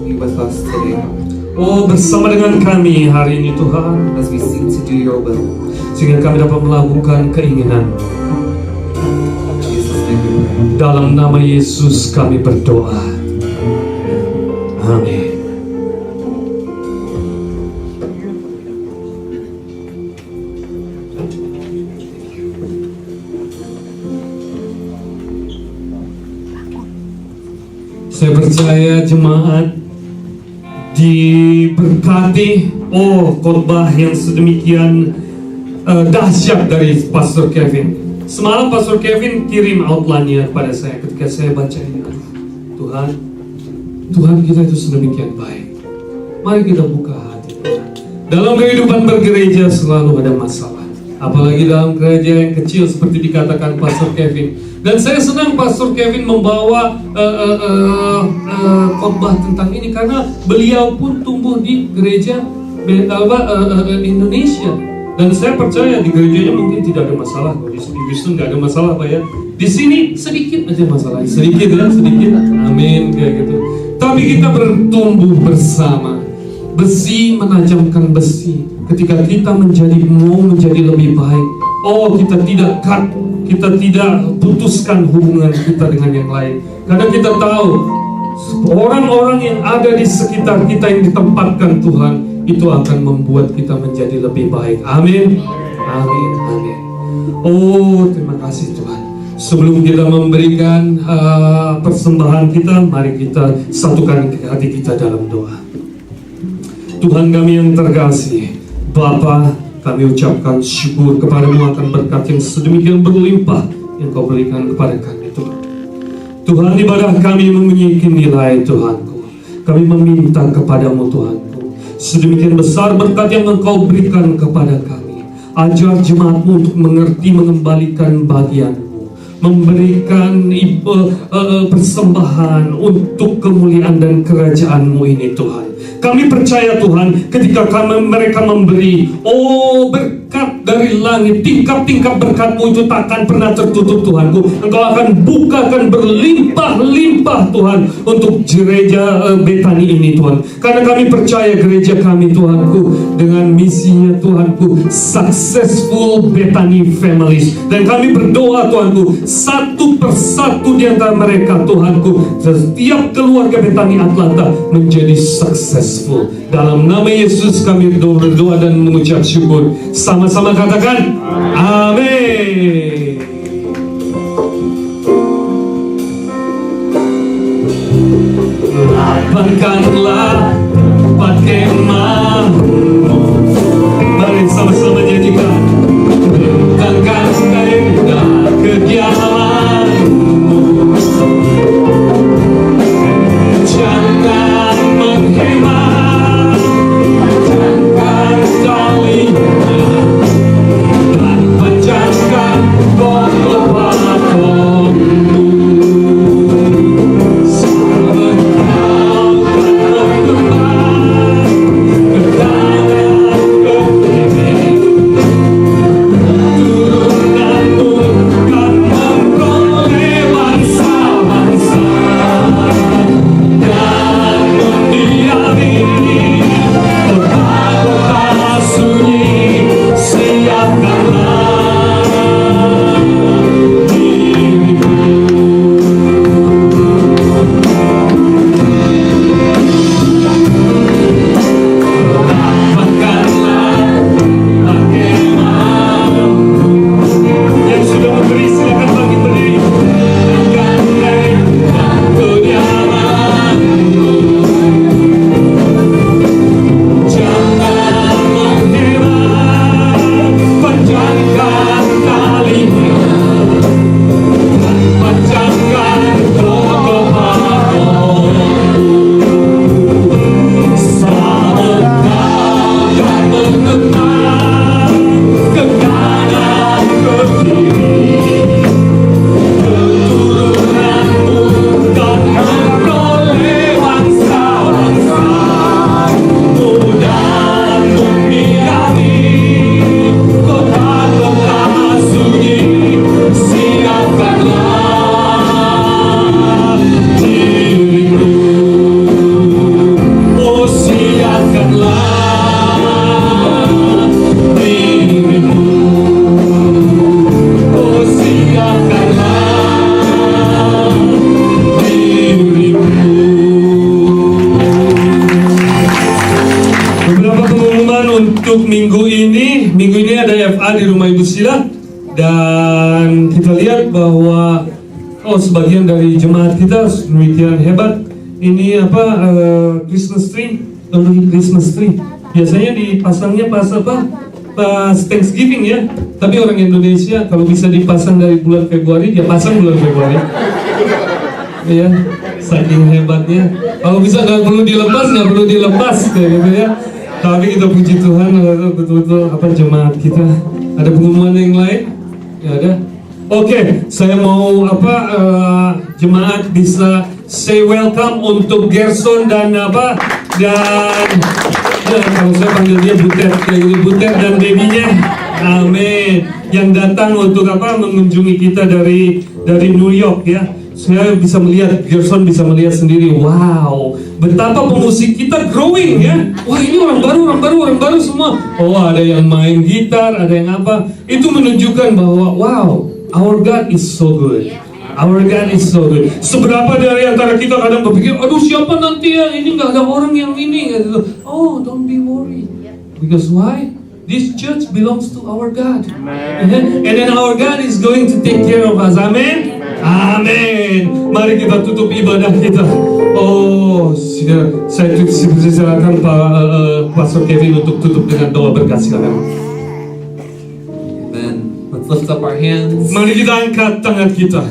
Be with us today, God, Oh, bersama dengan kami hari ini Tuhan, as we seek to do your will. sehingga kami dapat melakukan keinginan-Mu. In Jesus' name we pray. Dalam nama Yesus kami berdoa. Amin. Saya percaya jemaat diberkati. Oh, khotbah yang sedemikian dahsyat dari Pastor Kevin. Semalam Pastor Kevin kirim outline-nya kepada saya ketika saya baca ini. Tuhan kita itu sedemikian baik. Mari kita buka hati. Dalam kehidupan bergereja selalu ada masalah. Apalagi dalam gereja yang kecil seperti dikatakan Pastor Kevin. Dan saya senang Pastor Kevin membawa khotbah tentang ini karena beliau pun tumbuh di gereja Indonesia. Dan saya percaya di gerejanya mungkin tidak ada masalah. Di Houston nggak ada masalah Pak ya. Di sini sedikit aja masalah, sedikit ya, sedikit. Amin kayak gitu. Tapi kita bertumbuh bersama. Besi menajamkan besi. Ketika kita mau menjadi lebih baik, kita tidak cut, kita tidak putuskan hubungan kita dengan yang lain. Karena kita tahu orang-orang yang ada di sekitar kita yang ditempatkan Tuhan itu akan membuat kita menjadi lebih baik. Amin. Amin. Amin. Terima kasih Tuhan. Sebelum kita memberikan persembahan kita, mari kita satukan hati kita dalam doa. Tuhan kami yang terkasih, Bapa, kami ucapkan syukur kepadamu akan berkat yang sedemikian berlimpah yang kau berikan kepada kami Tuhan. Tuhan, ibadah kami memiliki nilai Tuhanku. Kami meminta kepadamu Tuhanku, sedemikian besar berkat yang engkau berikan kepada kami. Ajar jemaatmu untuk mengerti mengembalikan bagianmu, memberikan persembahan untuk kemuliaan dan kerajaanmu ini Tuhan. Kami percaya Tuhan, ketika mereka memberi, berkat dari langit, tingkap-tingkap berkat-Mu itu takkan pernah tertutup Tuhanku. Engkau akan bukakan berlimpah-limpah Tuhan untuk gereja Betani ini Tuhan. Karena kami percaya gereja kami Tuhanku, dengan misinya Tuhanku, Successful Betani Families. Dan kami berdoa Tuhanku, satu persatu di antara mereka Tuhanku, setiap keluarga Betani Atlanta menjadi sukses. Dalam nama Yesus kami berdoa dan mengucap syukur. Sama-sama katakan amin. Lapangkanlah tempat kemahmu. Mari sama-sama nyanyikan. Bentangkan tenda kediamanmu. Jangan menghemat, jangan talinya, dan panjangkan kekuatanmu. Sebab kau akan berkembang ke tanah kekinian. Keturunanmu akan memperoleh bangsa-bangsa. Minggu ini ada FA di rumah Ibu Sila, dan kita lihat bahwa sebagian dari jemaat kita demikian hebat. Ini Christmas tree, Christmas tree. Biasanya dipasangnya pas Thanksgiving ya. Tapi orang Indonesia kalau bisa dipasang dari bulan Februari, dia pasang bulan Februari. Ya, saking hebatnya. Kalau bisa nggak perlu dilepas kayak gitu ya. Tapi kita puji Tuhan, betul-betul jemaat kita. Ada pengumuman yang lain? Ya ada. Oke, saya mau jemaat bisa say welcome untuk Gerson dan kalau saya panggil dia Butet dan babynya, amin, yang datang untuk mengunjungi kita dari New York ya. Saya bisa melihat, Gerson bisa melihat sendiri, wow, betapa pemusik kita growing ya. Wah, ini orang baru semua. Oh, ada yang main gitar, ada yang apa. Itu menunjukkan bahwa wow, our God is so good. Our God is so good. Seberapa dari antara kita kadang berpikir, aduh siapa nanti ya, ini nggak ada orang yang ini. Oh, don't be worried. Because why? This church belongs to our God. And then our God is going to take care of us. Amen. Amin. Mari kita tutup ibadah kita. Oh, saya silakan Pak Pastor Kevin untuk tutup dengan doa berkat, silakan. Amen. Let's lift up our hands. Mari kita angkat tangan kita.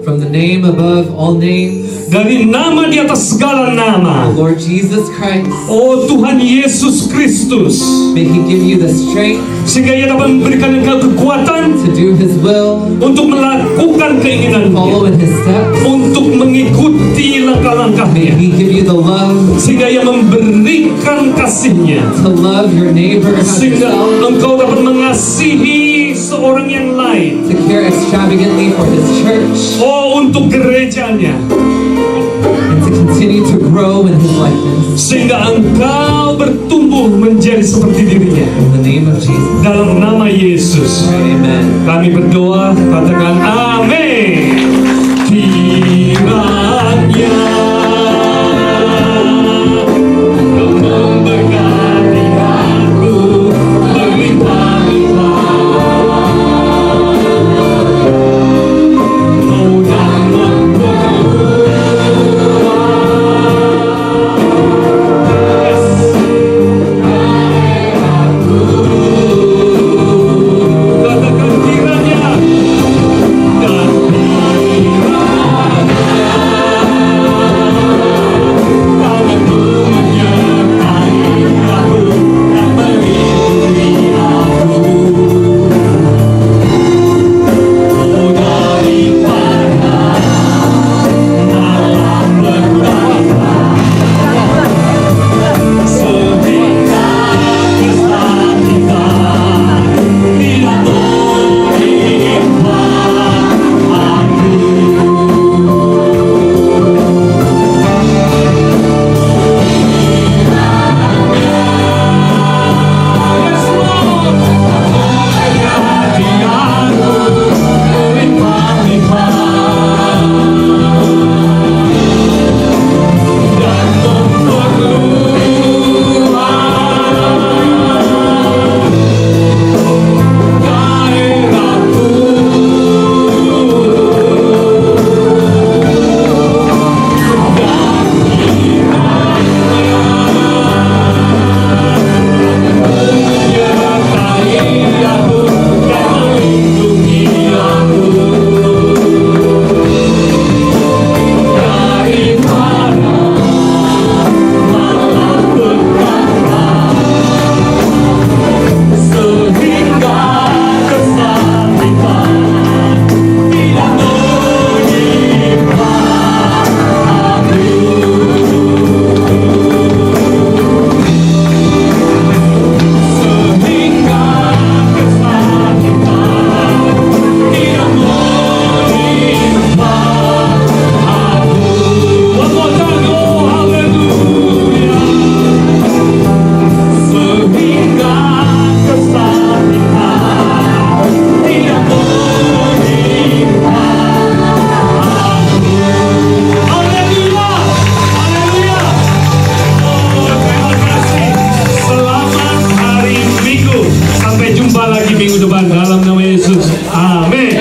From the name above all names, dari nama di atas segala nama, Lord Jesus Christ. Oh Tuhan Yesus Kristus, may He give you the strength sehingga Ia dapat memberikan engkau kekuatan to do His will, untuk melakukan keinginan-Nya, follow in His steps, untuk mengikuti may langkah-langkahnya, He give you the love sehingga Ia memberikan kasih-Nya, to love your neighbor as sehingga yourself, engkau dapat mengasihi seorang yang lain, to care extravagantly for His church, oh untuk gerejanya, and to continue to grow in His likeness. sehingga engkau bertumbuh menjadi seperti dirinya. In the name of Jesus. Dalam nama Yesus, Amen. kami berdoa, katakan amin. Kiranya Engkau memberkati aku berlimpah-limpah. Mau dan katakan kiranya dan minggu depan dalam nama Yesus. Amin.